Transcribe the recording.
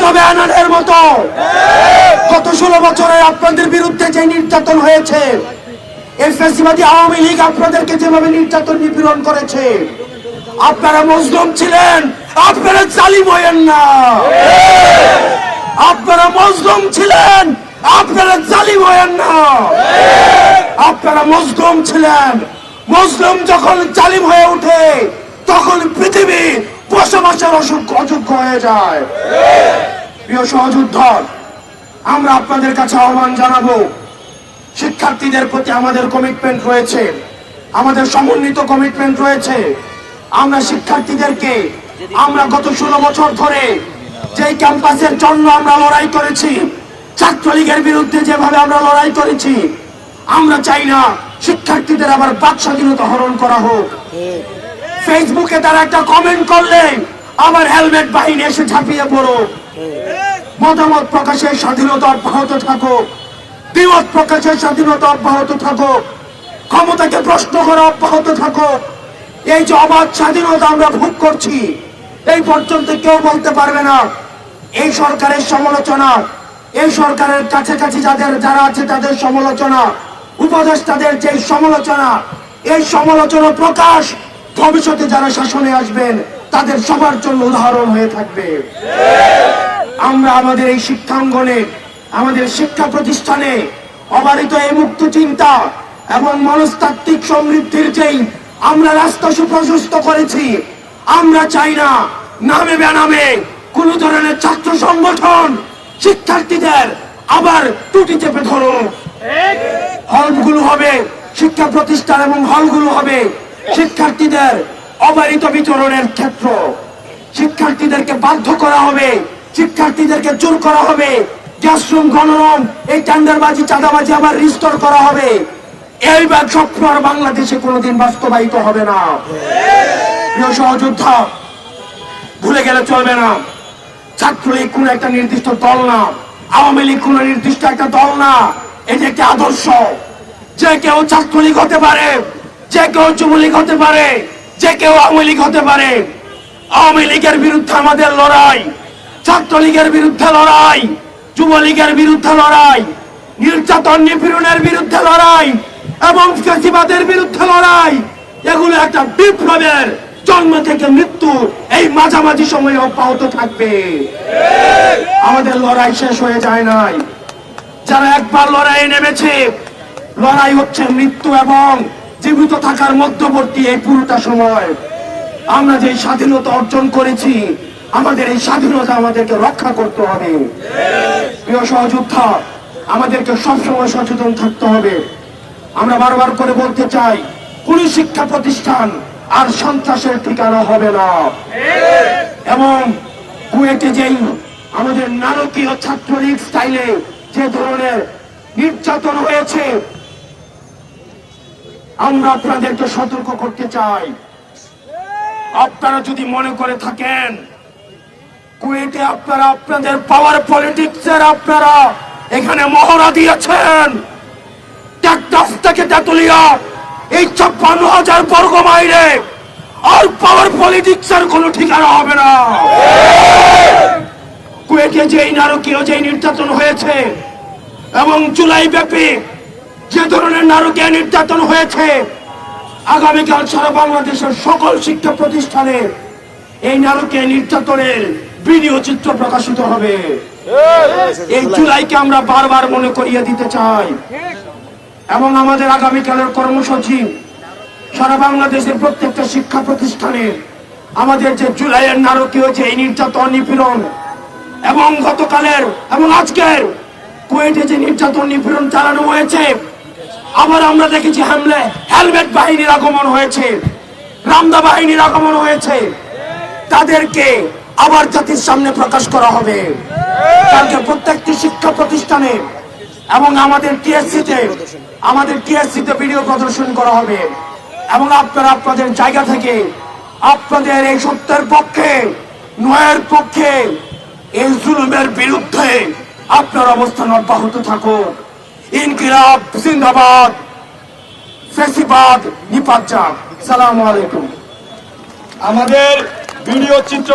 হবে আনাদের মতো। গত 16 বছরে আপনাদের বিরুদ্ধে যে নির্যাতন হয়েছে, এই ফ্যাসিবাদী আওয়ামী লীগ আপনাদেরকে যেভাবে নির্যাতন নিপীড়ন করেছে, আপনারা মজলুম ছিলেন, আপনারা জালিম হয়েন না। আপনারা মজলুম ছিলেন, আপনারা জালিম হয়েন না। আপনারা মজলুম ছিলেন। মজলুম যখন জালিম হয়ে ওঠে, তখন পৃথিবী বসবাসের অযোগ্য হয়ে যায়। প্রিয় সহযোদ্ধা, আমরা আপনাদের কাছে আহ্বান জানাবো, শিক্ষার্থীদের প্রতি আমাদের কমিটমেন্ট রয়েছে, আমাদের সমন্বিত কমিটমেন্ট রয়েছে। আমরা শিক্ষার্থীদেরকে, আমরা গত 16 বছর ধরে যেই ক্যাম্পাসের জন্য আমরা লড়াই করেছি, ছাত্রলীগের বিরুদ্ধে যেভাবে আমরা লড়াই করেছি, আমরা চাই না শিক্ষার্থীদের আবার বাক স্বাধীনতা হরণ করা হোক। ফেসবুকে তারা একটা কমেন্ট করলে আবার হেলমেট বাহিনী এসে ঝাঁপিয়ে পড়ো। মতামত প্রকাশের স্বাধীনতা অব্যাহত থাকুক, দ্বিমত প্রকাশের স্বাধীনতা অব্যাহত থাকুক, ক্ষমতাকে প্রশ্ন করা অব্যাহত থাকুক। এই যে অবাধ স্বাধীনতা আমরা ভোগ করছি, এই পর্যন্ত কেউ বলতে পারবে না এই সরকারের সমালোচনা, এই সরকারের কাছাকাছি যারা আছে তাদের সমালোচনা, উপদেষ্টাদের যে সমালোচনা, এই সমালোচনা প্রকাশ ভবিষ্যতে যারা শাসনে আসবেন তাদের সবার জন্য উদাহরণ হয়ে থাকবে। আমরা আমাদের এই শিক্ষাঙ্গনে, আমাদের শিক্ষা প্রতিষ্ঠানে অবারিত এই মুক্ত চিন্তা এবং মনস্তাত্ত্বিক সমৃদ্ধির যেই আমরা রাস্তা সুপ্রশস্ত করেছি, আমরা চাই না নামে বেনামে কোন ধরনের ছাত্র সংগঠন শিক্ষার্থীদের আবার টুটি চেপে ধরুক। হলগুলো হবে শিক্ষা প্রতিষ্ঠান এবং হলগুলো হবে শিক্ষার্থীদের অবারিত বিচরণের ক্ষেত্র। শিক্ষার্থীদেরকে বাধ্য করা হবে, শিক্ষার্থীদেরকে জোর করা হবে, ক্লাসরুম গণরুম এই টেন্ডারবাজি চাঁদাবাজি আবার রিস্টোর করা হবে। এই স্বপ্ন আর বাংলাদেশে কোনোদিন বাস্তবায়িত হবে না। প্রিয় সহযোদ্ধা, ভুলে গেলে চলবে না, ছাত্রলীগ কোন একটা নির্দিষ্ট দল না, আওয়ামী লীগ কোন নির্দিষ্ট একটা দল না, এটি একটি আদর্শ। যে কেউ ছাত্রলীগ হতে পারে, যে কেউ যুবলীগ হতে পারে, যে কেউ আওয়ামী লীগ হতে পারে। আওয়ামী লীগের বিরুদ্ধে আমাদের লড়াই, ছাত্রলীগের বিরুদ্ধে লড়াই, যুবলীগের বিরুদ্ধে লড়াই, নির্যাতন নিপীড়নের বিরুদ্ধে লড়াই এবং ফ্যাসিবাদের বিরুদ্ধে লড়াই, এগুলো একটা বিপ্লবের জন্ম থেকে মৃত্যু এই মাঝামাঝি সময়ে অব্যাহত থাকবে। আমাদের লড়াই শেষ হয়ে যায় নাই। যারা একবার লড়াইয়ে নেমেছে, লড়াই হচ্ছে মৃত্যু এবং জীবিত থাকার মধ্যবর্তী এই পুরোটা সময়। আমরা যে স্বাধীনতা অর্জন করেছি, আমাদের এই স্বাধীনতা আমাদেরকে রক্ষা করতে হবে। প্রিয় সহযোদ্ধা, আমাদেরকে সবসময় সচেতন থাকতে হবে। আমরা বারবার করে বলতে চাই, কোন শিক্ষা প্রতিষ্ঠান আর সন্ত্রাসের ঠিকানা হবে না। এবং কুয়েটে যেই আমাদের নারকীয় ছাত্রলীগ স্টাইলে যে ধরনের নির্যাতন হয়েছে, আমরা আপনাদেরকে সতর্ক করতে চাই। আপনারা যদি মনে করে থাকেন কুয়েটে আপনারা আপনাদের পাওয়ার পলিটিক্সের আপনারা এখানে মহড়া দিয়েছেন, টেকনাফ থেকে তেতুলিয়া এই 56,000 বর্গ মাইলে আর পাওয়ার পলিটিক্সের কোনো ঠিকানা হবে না। কুয়েটে যেই নারকীয় যেই নির্যাতন হয়েছে এবং জুলাই ব্যাপী যে ধরনের নারকীয় নির্যাতন হয়েছে, আগামীকাল সারা বাংলাদেশের সকল শিক্ষা প্রতিষ্ঠানে এই নারকীয় নির্যাতনের ভিডিও চিত্র প্রকাশিত হবে। এই জুলাইকে আমরা বারবার মনে করিয়ে দিতে চাই এবং আমাদের আগামীকালের কর্মসূচি সারা বাংলাদেশের প্রত্যেকটা শিক্ষা প্রতিষ্ঠানে আমাদের যে জুলাইয়ের নারকীয় যে নির্যাতন নিপীড়ন এবং গতকালের এবং আজকের কুয়েটে যে নির্যাতন নিপীড়ন চালানো হয়েছে, আবার আমরা দেখেছি হেলমেট বাহিনীর আগমন হয়েছে, রামদা বাহিনীর আগমন হয়েছে, তাদেরকে আবার জাতির সামনে প্রকাশ করা হবে। কালকে প্রত্যেকটি শিক্ষা প্রতিষ্ঠানে এবং আমাদের টিএসসিতে ভিডিও প্রদর্শন করা হবে এবং আপনারা আপনাদের জায়গা থেকে আপনাদের এই সত্যের পক্ষে, ন্যায়ের পক্ষে, এই জুলুমের বিরুদ্ধে আপনার অবস্থান অব্যাহত থাকুক। ইনকিলাব জিন্দাবাদ, ফ্যাসিবাদ নিপাত যাক। আসসালামু আলাইকুম। আমাদের ভিডিও চিত্র